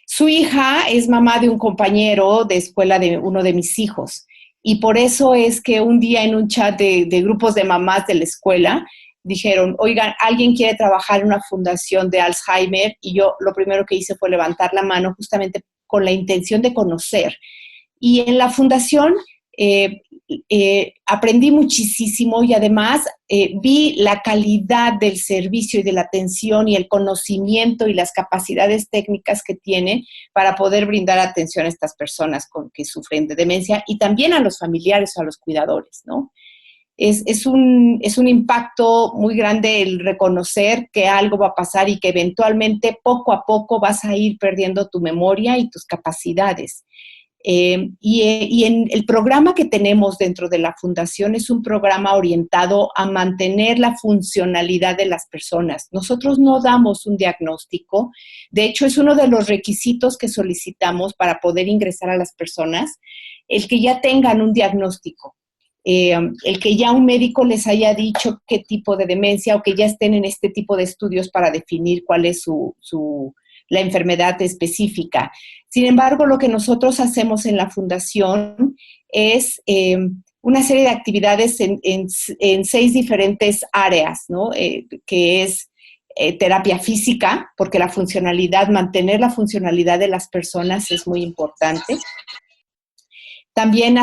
su hija es mamá de un compañero de escuela de uno de mis hijos. Y por eso es que un día en un chat de grupos de mamás de la escuela, dijeron, oigan, ¿alguien quiere trabajar en una fundación de Alzheimer? Y yo lo primero que hice fue levantar la mano justamente con la intención de conocer. Y en la fundación aprendí muchísimo y además vi la calidad del servicio y de la atención y el conocimiento y las capacidades técnicas que tienen para poder brindar atención a estas personas que sufren de demencia y también a los familiares o a los cuidadores, ¿no? Es un impacto muy grande el reconocer que algo va a pasar y que eventualmente poco a poco vas a ir perdiendo tu memoria y tus capacidades. Y en el programa que tenemos dentro de la fundación es un programa orientado a mantener la funcionalidad de las personas. Nosotros no damos un diagnóstico. De hecho, es uno de los requisitos que solicitamos para poder ingresar a las personas, el que ya tengan un diagnóstico. El que ya un médico les haya dicho qué tipo de demencia o que ya estén en este tipo de estudios para definir cuál es la enfermedad específica. Sin embargo, lo que nosotros hacemos en la fundación es una serie de actividades en 6 diferentes áreas, ¿no? Que es terapia física, porque mantener la funcionalidad de las personas es muy importante. También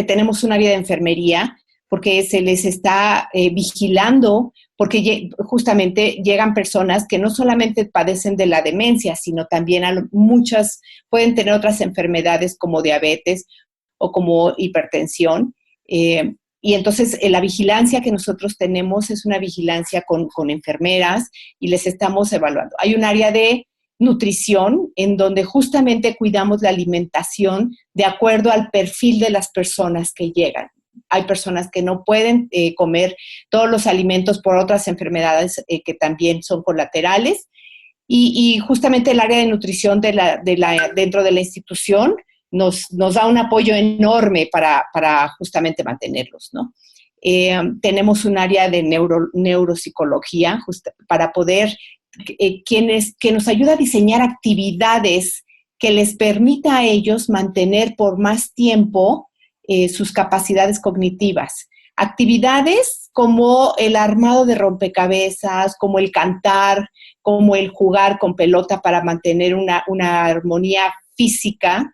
tenemos un área de enfermería, porque se les está vigilando, porque justamente llegan personas que no solamente padecen de la demencia, sino también muchas pueden tener otras enfermedades como diabetes o como hipertensión. Y entonces la vigilancia que nosotros tenemos es una vigilancia con enfermeras y les estamos evaluando. Hay un área de nutrición en donde justamente cuidamos la alimentación de acuerdo al perfil de las personas que llegan. Hay personas que no pueden comer todos los alimentos por otras enfermedades que también son colaterales y justamente el área de nutrición dentro de la institución nos da un apoyo enorme para justamente mantenerlos, ¿no? Tenemos un área de neuropsicología para poder que nos ayuda a diseñar actividades que les permita a ellos mantener por más tiempo sus capacidades cognitivas. Actividades como el armado de rompecabezas, como el cantar, como el jugar con pelota para mantener una armonía física.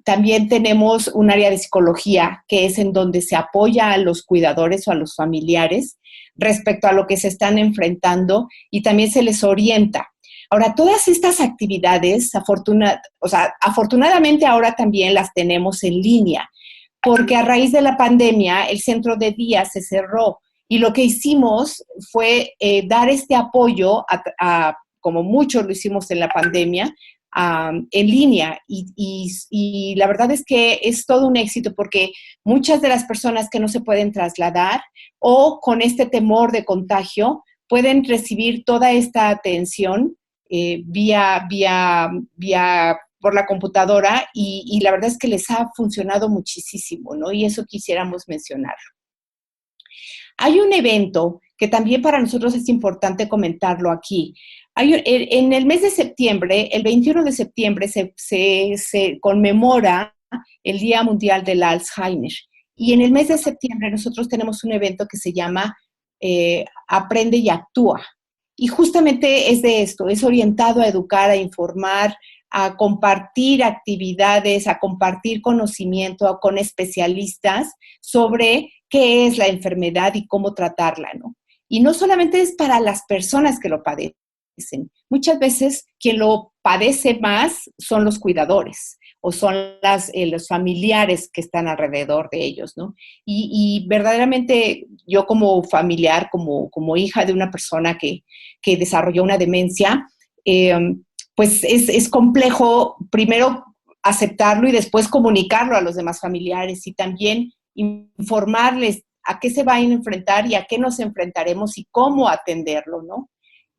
También tenemos un área de psicología, que es en donde se apoya a los cuidadores o a los familiares respecto a lo que se están enfrentando y también se les orienta. Ahora, todas estas actividades, afortunadamente ahora también las tenemos en línea, porque a raíz de la pandemia el centro de día se cerró y lo que hicimos fue dar este apoyo, como muchos lo hicimos en la pandemia, en línea y la verdad es que es todo un éxito porque muchas de las personas que no se pueden trasladar o con este temor de contagio pueden recibir toda esta atención vía por la computadora y la verdad es que les ha funcionado muchísimo, ¿no? Y eso quisiéramos mencionarlo. Hay un evento que también para nosotros es importante comentarlo aquí. En el mes de septiembre, el 21 de septiembre, se conmemora el Día Mundial del Alzheimer. Y en el mes de septiembre nosotros tenemos un evento que se llama Aprende y Actúa. Y justamente es de esto, es orientado a educar, a informar a compartir actividades, a compartir conocimiento con especialistas sobre qué es la enfermedad y cómo tratarla, ¿no? Y no solamente es para las personas que lo padecen. Muchas veces quien lo padece más son los cuidadores o son los familiares que están alrededor de ellos, ¿no? Y verdaderamente yo como familiar, como hija de una persona que desarrolló una demencia, pues es complejo primero aceptarlo y después comunicarlo a los demás familiares y también informarles a qué se van a enfrentar y a qué nos enfrentaremos y cómo atenderlo, ¿no?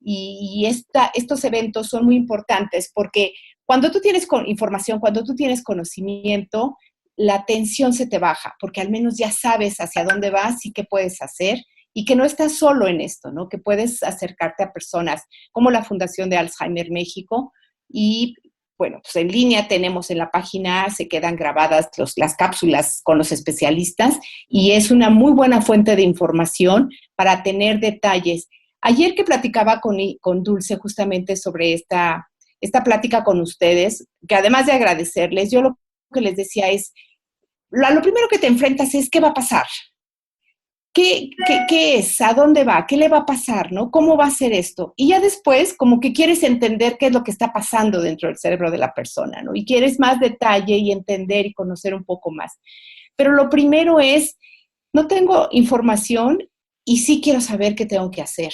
Y estos eventos son muy importantes porque cuando tú tienes información, cuando tú tienes conocimiento, la tensión se te baja, porque al menos ya sabes hacia dónde vas y qué puedes hacer y que no estás solo en esto, ¿no? Que puedes acercarte a personas como la Fundación de Alzheimer México y, bueno, pues en línea tenemos en la página, se quedan grabadas las cápsulas con los especialistas y es una muy buena fuente de información para tener detalles. Ayer que platicaba con Dulce justamente sobre esta plática con ustedes, que además de agradecerles, yo lo que les decía es, lo primero que te enfrentas es ¿qué va a pasar? ¿Qué es? ¿A dónde va? ¿Qué le va a pasar? ¿No? ¿Cómo va a ser esto? Y ya después como que quieres entender qué es lo que está pasando dentro del cerebro de la persona, ¿no? Y quieres más detalle y entender y conocer un poco más. Pero lo primero es, no tengo información y sí quiero saber qué tengo que hacer.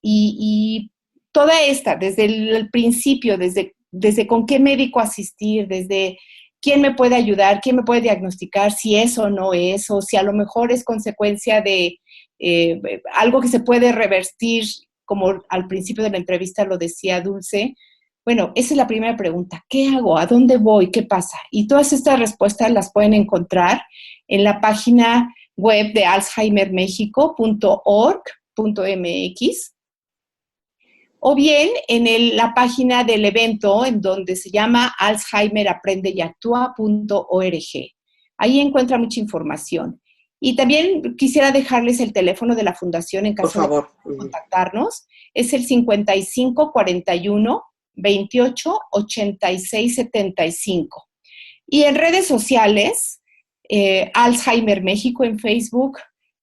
Y toda esta, desde el principio, desde con qué médico asistir, desde quién me puede ayudar, quién me puede diagnosticar si es o no es, o si a lo mejor es consecuencia de algo que se puede revertir, como al principio de la entrevista lo decía Dulce. Bueno, esa es la primera pregunta. ¿Qué hago? ¿A dónde voy? ¿Qué pasa? Y todas estas respuestas las pueden encontrar en la página web de alzheimermexico.org.mx o bien en la página del evento en donde se llama alzheimeraprendeyactua.org. Ahí encuentra mucha información. Y también quisiera dejarles el teléfono de la fundación en caso de contactarnos. Es el 5541 28 86 75. Y en redes sociales, Alzheimer México en Facebook,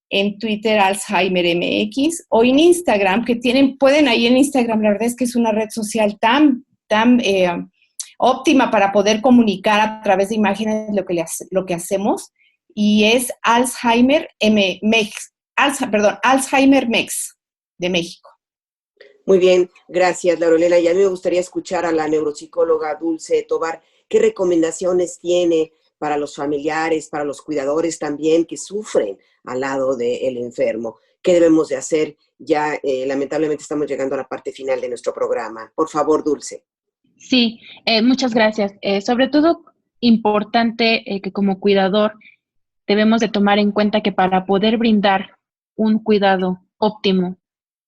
en Twitter Alzheimer MX o en Instagram, que pueden ahí en Instagram, la verdad es que es una red social tan óptima para poder comunicar a través de imágenes lo que hacemos, y es Alzheimer Mex de México. Muy bien, gracias, Laurelena. Y a mí me gustaría escuchar a la neuropsicóloga Dulce Tovar. ¿Qué recomendaciones tiene para los familiares, para los cuidadores también que sufren al lado del enfermo? ¿Qué debemos de hacer? Ya lamentablemente estamos llegando a la parte final de nuestro programa. Por favor, Dulce. Sí, muchas gracias. Sobre todo, importante que como cuidador debemos de tomar en cuenta que para poder brindar un cuidado óptimo,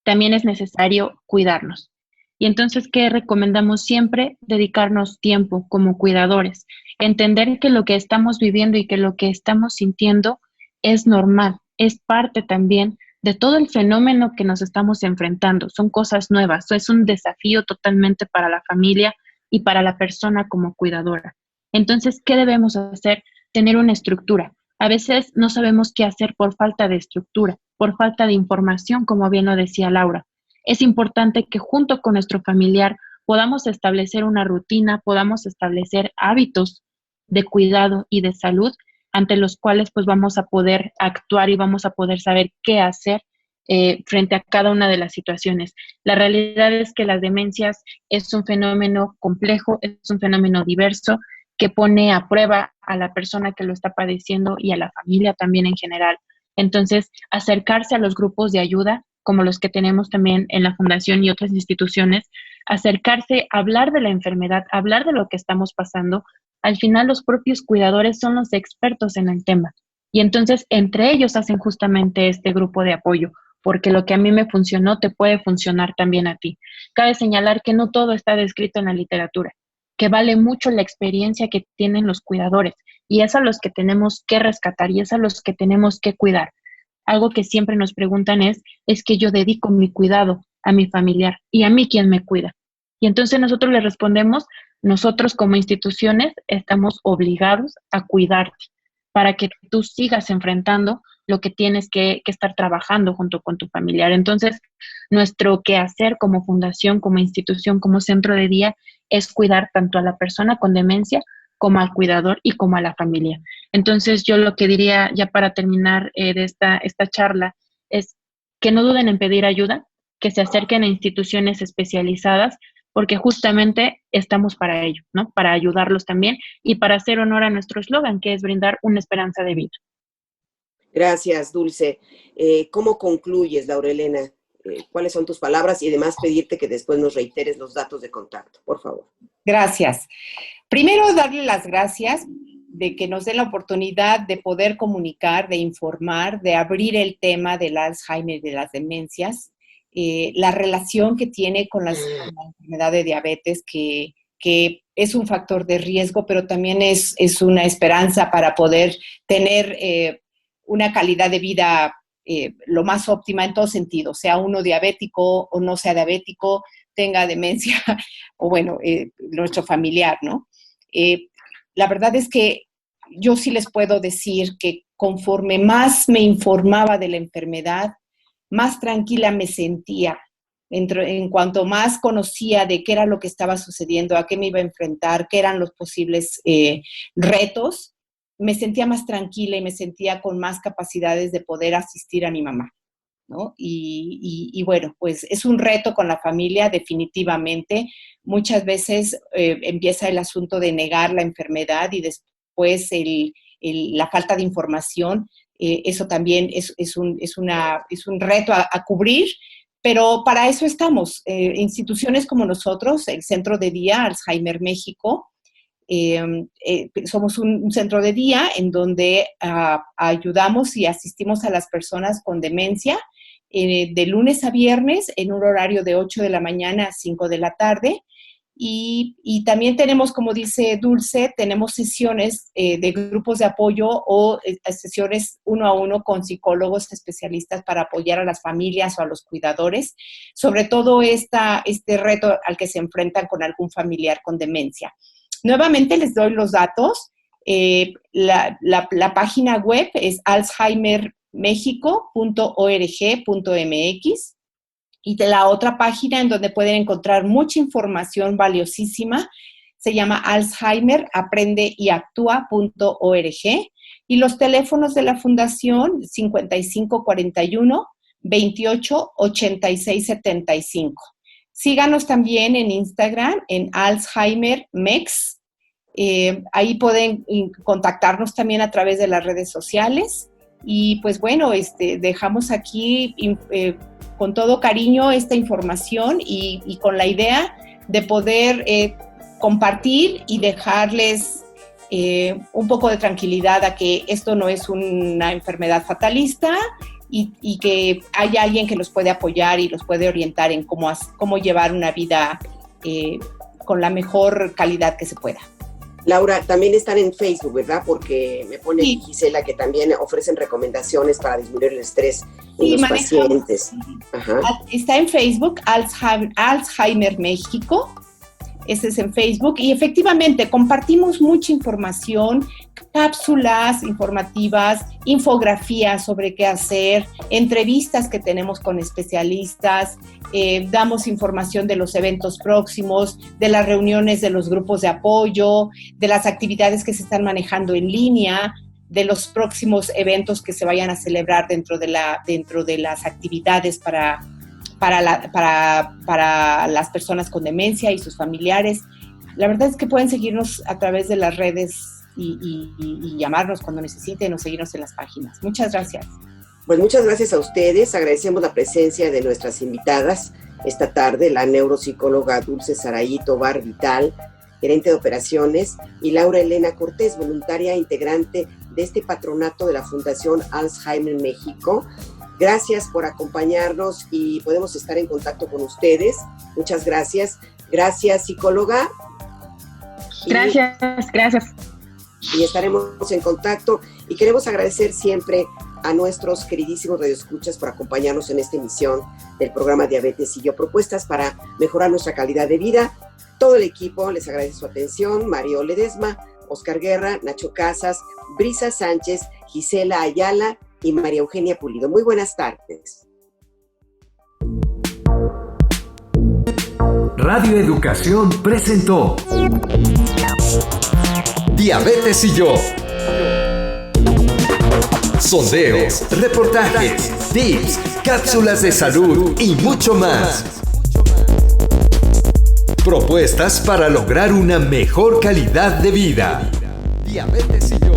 también es necesario cuidarnos. Y entonces, ¿qué recomendamos siempre? Dedicarnos tiempo como cuidadores. Entender que lo que estamos viviendo y que lo que estamos sintiendo es normal, es parte también de todo el fenómeno que nos estamos enfrentando. Son cosas nuevas, es un desafío totalmente para la familia y para la persona como cuidadora. Entonces, ¿qué debemos hacer? Tener una estructura. A veces no sabemos qué hacer por falta de estructura, por falta de información, como bien lo decía Laura. Es importante que junto con nuestro familiar podamos establecer una rutina, podamos establecer hábitos de cuidado y de salud ante los cuales pues vamos a poder actuar y vamos a poder saber qué hacer frente a cada una de las situaciones. La realidad es que las demencias es un fenómeno complejo, es un fenómeno diverso que pone a prueba a la persona que lo está padeciendo y a la familia también en general. Entonces, acercarse a los grupos de ayuda, como los que tenemos también en la Fundación y otras instituciones, acercarse, hablar de la enfermedad, hablar de lo que estamos pasando. Al final, los propios cuidadores son los expertos en el tema. Y entonces, entre ellos hacen justamente este grupo de apoyo, porque lo que a mí me funcionó te puede funcionar también a ti. Cabe señalar que no todo está descrito en la literatura, que vale mucho la experiencia que tienen los cuidadores, y es a los que tenemos que rescatar y es a los que tenemos que cuidar. Algo que siempre nos preguntan es que yo dedico mi cuidado a mi familiar y a mí quién me cuida. Y entonces nosotros les respondemos, nosotros como instituciones estamos obligados a cuidarte para que tú sigas enfrentando lo que tienes que estar trabajando junto con tu familiar. Entonces, nuestro quehacer como fundación, como institución, como centro de día, es cuidar tanto a la persona con demencia como al cuidador y como a la familia. Entonces, yo lo que diría ya para terminar de esta charla es que no duden en pedir ayuda, que se acerquen a instituciones especializadas, porque justamente estamos para ello, ¿no? Para ayudarlos también y para hacer honor a nuestro eslogan, que es brindar una esperanza de vida. Gracias, Dulce. ¿Cómo concluyes, Laura Elena? ¿Cuáles son tus palabras? Y además pedirte que después nos reiteres los datos de contacto, por favor. Gracias. Primero, darle las gracias de que nos den la oportunidad de poder comunicar, de informar, de abrir el tema del Alzheimer y de las demencias, la relación que tiene con la enfermedad de diabetes, que es un factor de riesgo, pero también es una esperanza para poder tener una calidad de vida lo más óptima en todo sentido, sea uno diabético o no sea diabético, tenga demencia o bueno, nuestro familiar, ¿no? La verdad es que yo sí les puedo decir que conforme más me informaba de la enfermedad, más tranquila me sentía. En cuanto más conocía de qué era lo que estaba sucediendo, a qué me iba a enfrentar, qué eran los posibles retos, me sentía más tranquila y me sentía con más capacidades de poder asistir a mi mamá, ¿no? Y bueno, pues es un reto con la familia, definitivamente. Muchas veces empieza el asunto de negar la enfermedad y después la falta de información. Eso también es un reto a cubrir, pero para eso estamos. Instituciones como nosotros, el Centro de Día Alzheimer México, somos un centro de día en donde ayudamos y asistimos a las personas con demencia de lunes a viernes en un horario de 8 de la mañana a 5 de la tarde. Y también tenemos, como dice Dulce, tenemos sesiones de grupos de apoyo o sesiones uno a uno con psicólogos especialistas para apoyar a las familias o a los cuidadores, sobre todo este reto al que se enfrentan con algún familiar con demencia. Nuevamente les doy los datos. La página web es alzheimermexico.org.mx. Y de la otra página en donde pueden encontrar mucha información valiosísima, se llama alzheimeraprendeYactúa.org. Y los teléfonos de la fundación, 5541-288675. Síganos también en Instagram, en AlzheimerMex. Ahí pueden contactarnos también a través de las redes sociales. Y pues bueno, dejamos aquí con todo cariño esta información y con la idea de poder compartir y dejarles un poco de tranquilidad a que esto no es una enfermedad fatalista y que hay alguien que los puede apoyar y los puede orientar en cómo llevar una vida con la mejor calidad que se pueda. Laura, también están en Facebook, ¿verdad? Porque me pone sí. Gisela que también ofrecen recomendaciones para disminuir el estrés en los pacientes. Ajá. Está en Facebook, Alzheimer México. Ese es en Facebook. Y efectivamente, compartimos mucha información, cápsulas informativas, infografías sobre qué hacer, entrevistas que tenemos con especialistas, damos información de los eventos próximos, de las reuniones de los grupos de apoyo, de las actividades que se están manejando en línea, de los próximos eventos que se vayan a celebrar dentro de las actividades para las personas con demencia y sus familiares. La verdad es que pueden seguirnos a través de las redes y llamarnos cuando necesiten o seguirnos en las páginas. Muchas gracias. Pues muchas gracias a ustedes. Agradecemos la presencia de nuestras invitadas esta tarde, la neuropsicóloga Dulce Saraí Tobar Vital, gerente de operaciones, y Laura Elena Cortés, voluntaria integrante de este patronato de la Fundación Alzheimer México. Gracias por acompañarnos y podemos estar en contacto con ustedes. Muchas gracias. Gracias, psicóloga. Gracias. Y estaremos en contacto. Y queremos agradecer siempre a nuestros queridísimos radioescuchas por acompañarnos en esta emisión del programa Diabetes y Yo, propuestas para mejorar nuestra calidad de vida. Todo el equipo les agradece su atención. Mario Ledesma, Oscar Guerra, Nacho Casas, Brisa Sánchez, Gisela Ayala y María Eugenia Pulido. Muy buenas tardes. Radio Educación presentó Diabetes y yo. Sondeos, reportajes, tips, cápsulas de salud y mucho más. Propuestas para lograr una mejor calidad de vida. Diabetes y yo.